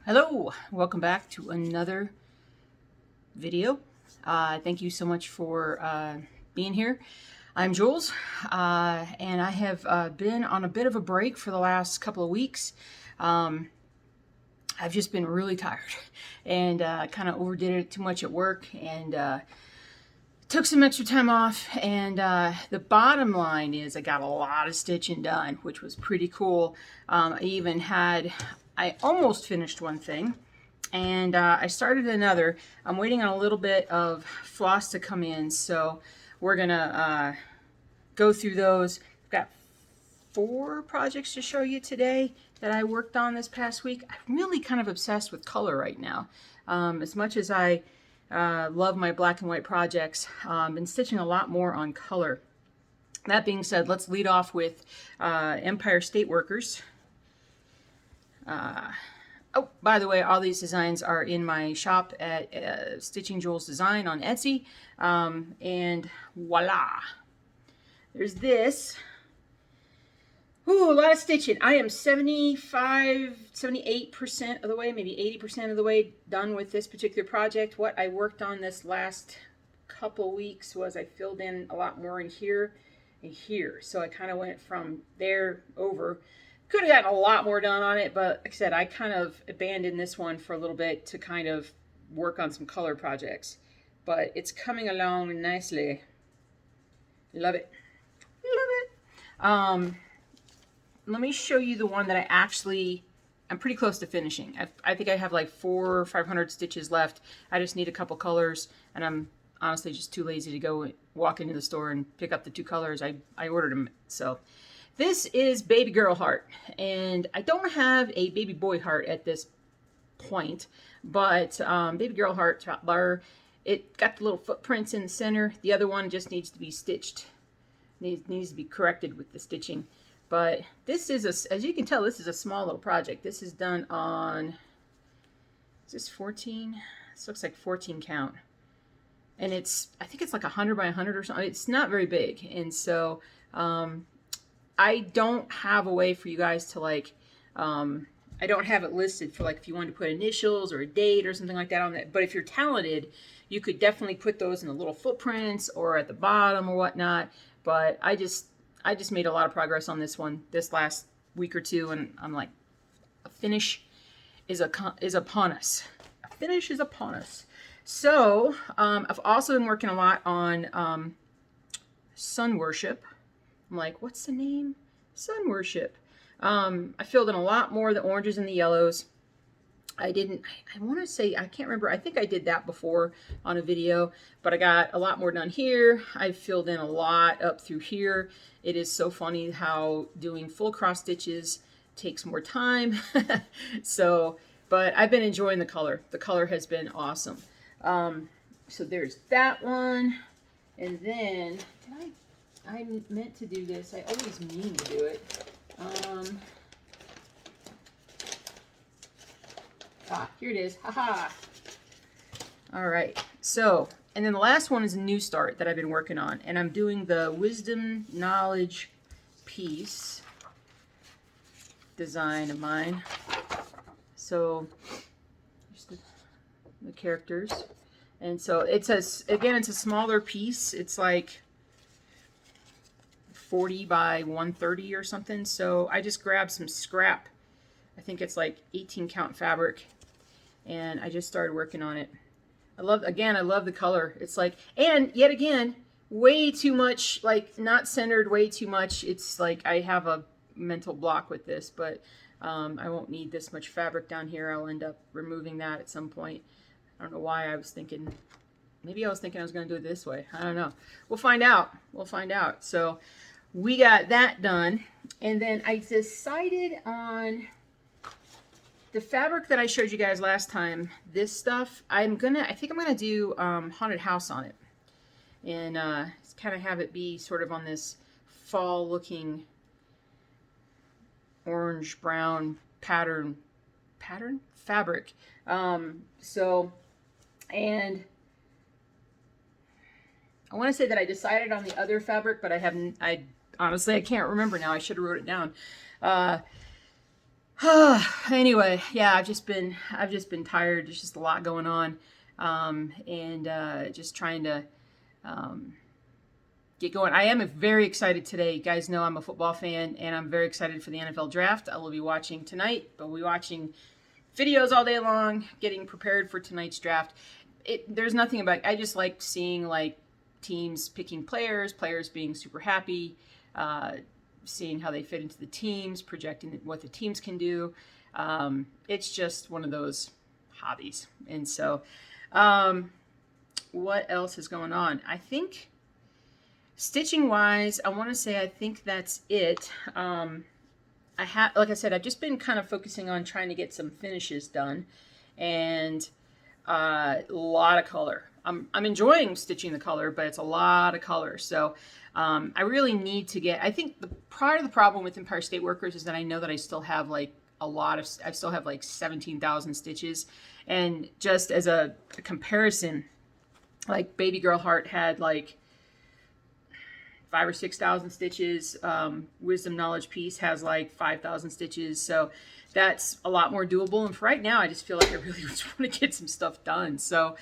Hello, welcome back to another video. Thank you so much for being here. I'm Jules, and I have been on a bit of a break for the last couple of weeks. I've just been really tired and kind of overdid it too much at work and took some extra time off. And the bottom line is I got a lot of stitching done, which was pretty cool. I almost finished one thing, and I started another. I'm waiting on a little bit of floss to come in, so we're gonna go through those. I've got 4 projects to show you today that I worked on this past week. I'm really kind of obsessed with color right now. As much as I love my black and white projects, been stitching a lot more on color. That being said, let's lead off with Empire State Workers. Oh, by the way, all these designs are in my shop at Stitching Jules Design on Etsy. And voila. There's this. Ooh, a lot of stitching. I am 78% of the way, maybe 80% of the way done with this particular project. What I worked on this last couple weeks was I filled in a lot more in here and here. So I kind of went from there over. Could have gotten a lot more done on it, but like I said, I kind of abandoned this one for a little bit to kind of work on some color projects. But it's coming along nicely. Love it. Love it. Let me show you the one that I'm pretty close to finishing. I think I have like 400 or 500 stitches left. I just need a couple colors, and I'm honestly just too lazy to go walk into the store and pick up the 2 colors. I ordered them, so. This is Baby Girl Heart, and I don't have a Baby Boy Heart at this point, but Baby Girl Heart, it got the little footprints in the center. The other one just needs to be stitched, needs to be corrected with the stitching. But this is, as you can tell, this is a small little project. This is done on, is this 14? This looks like 14 count. And I think it's like 100 by 100 or something. It's not very big, and so, I don't have a way for you guys to I don't have it listed for if you wanted to put initials or a date or something like that on that. But if you're talented, you could definitely put those in the little footprints or at the bottom or whatnot. But I just made a lot of progress on this one this last week or two, and I'm like, a finish is upon us. A finish is upon us. So I've also been working a lot on sun worship. I'm like, what's the name? Sun Worship. I filled in a lot more of the oranges and the yellows. I want to say, I can't remember. I think I did that before on a video, but I got a lot more done here. I filled in a lot up through here. It is so funny how doing full cross stitches takes more time. So, but I've been enjoying the color. The color has been awesome. So there's that one. And then, I meant to do this. I always mean to do it. Here it is. Haha. All right. So, and then the last one is a new start that I've been working on. And I'm doing the Wisdom Knowledge piece design of mine. So, here's the characters. And so it's a smaller piece. It's like 40 by 130 or something. So I just grabbed some scrap. I think it's like 18 count fabric, and I just started working on it. I love the color. It's like, and yet again, way too much, not centered, way too much. It's like I have a mental block with this, but I won't need this much fabric down here. I'll end up removing that at some point. I don't know why I was thinking, maybe I was thinking I was going to do it this way. I don't know. We'll find out. We'll find out. So we got that done, and then I decided on the fabric that I showed you guys last time. This stuff, I think I'm gonna do haunted house on it, and kind of have it be sort of on this fall-looking orange brown pattern fabric. So, and I want to say that I decided on the other fabric, but I haven't. Honestly, I can't remember now. I should have wrote it down. Anyway, yeah, I've just been tired. There's just a lot going on, and just trying to get going. I am very excited today. You guys know I'm a football fan, and I'm very excited for the NFL draft. I will be watching tonight, but we'll be watching videos all day long, getting prepared for tonight's draft. There's nothing about. I just like seeing like teams picking players being super happy. Seeing how they fit into the teams, projecting what the teams can do. It's just one of those hobbies. And so, what else is going on? I think stitching wise, I want to say I think that's it. Like I said, I've just been kind of focusing on trying to get some finishes done, and a lot of color. I'm enjoying stitching the color, but it's a lot of color. So I really need to get, I think part of the problem with Empire State Workers is that I know that I still have like I still have like 17,000 stitches. And just as a comparison, like Baby Girl Heart had like 5,000 or 6,000 stitches. Wisdom Knowledge Peace has like 5,000 stitches. So that's a lot more doable. And for right now, I just feel like I really just want to get some stuff done. So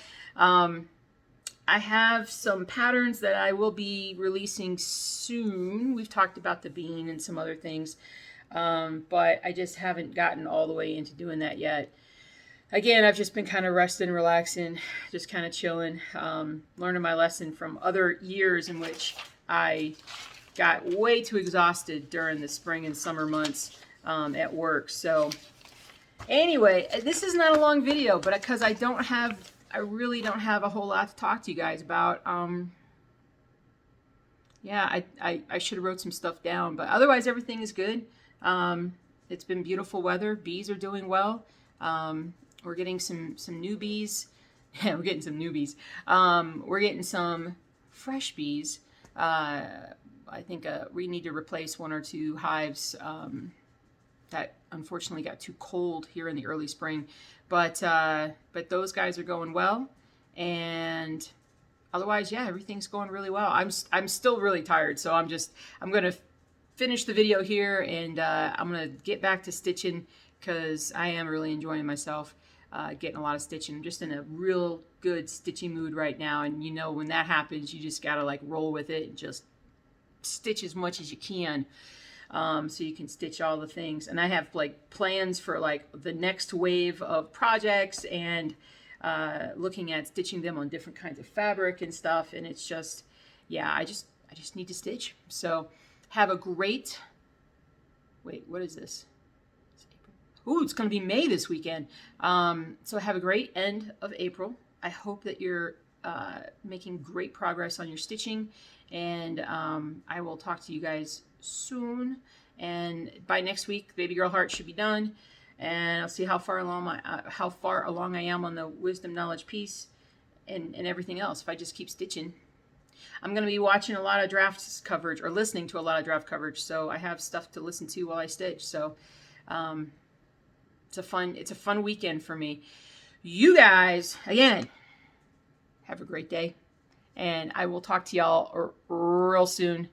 I have some patterns that I will be releasing soon. We've talked about the bean and some other things, but I just haven't gotten all the way into doing that yet. Again, I've just been kind of resting, relaxing, just kind of chilling, learning my lesson from other years in which I got way too exhausted during the spring and summer months at work. So anyway, this is not a long video, but because I really don't have a whole lot to talk to you guys about. Yeah, I should have wrote some stuff down, but otherwise everything is good. It's been beautiful weather. Bees are doing well. We're getting some new bees. Yeah, we're getting some newbies. We're getting some fresh bees. I think we need to replace 1 or 2 hives that unfortunately got too cold here in the early spring. But those guys are going well, and otherwise, yeah, everything's going really well. I'm still really tired, so I'm gonna finish the video here, and I'm gonna get back to stitching because I am really enjoying myself, getting a lot of stitching. I'm just in a real good stitching mood right now, and you know when that happens, you just gotta like roll with it and just stitch as much as you can. So you can stitch all the things. And I have like plans for like the next wave of projects, and looking at stitching them on different kinds of fabric and stuff. And it's just, yeah, I just need to stitch. So have a great, wait, what is this? Ooh, it's going to be May this weekend. So have a great end of April. I hope that you're making great progress on your stitching, and I will talk to you guys soon. And by next week, Baby Girl Heart should be done, and I'll see how far along I am on the Wisdom Knowledge Peace and everything else. If I just keep stitching, I'm going to be watching a lot of drafts coverage, or listening to a lot of draft coverage, so I have stuff to listen to while I stitch. So it's a fun weekend for me. You guys, again, have a great day, and I will talk to y'all real soon.